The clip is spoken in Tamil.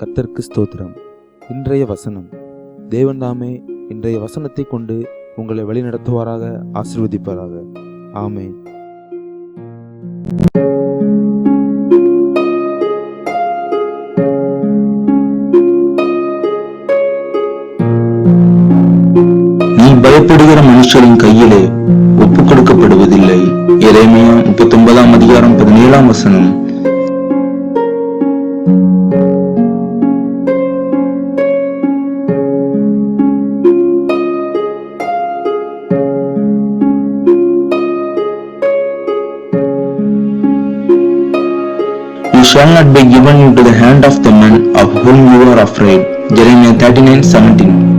கர்த்தருக்கு ஸ்தோத்திரம். இன்றைய வசனம். தேவன் தாமே இன்றைய வசனத்தை கொண்டு உங்களை வழிநடத்துவாராக, ஆசீர்வதிப்பாராக. ஆமென். நீ பயப்படுகிற மனுஷரின் கையிலே ஒப்புக் கொடுக்கப்படுவதில்லை. எரேமியா 39:17. You shall not be given into the hand of the men of whom you are afraid. Jeremiah 39:17.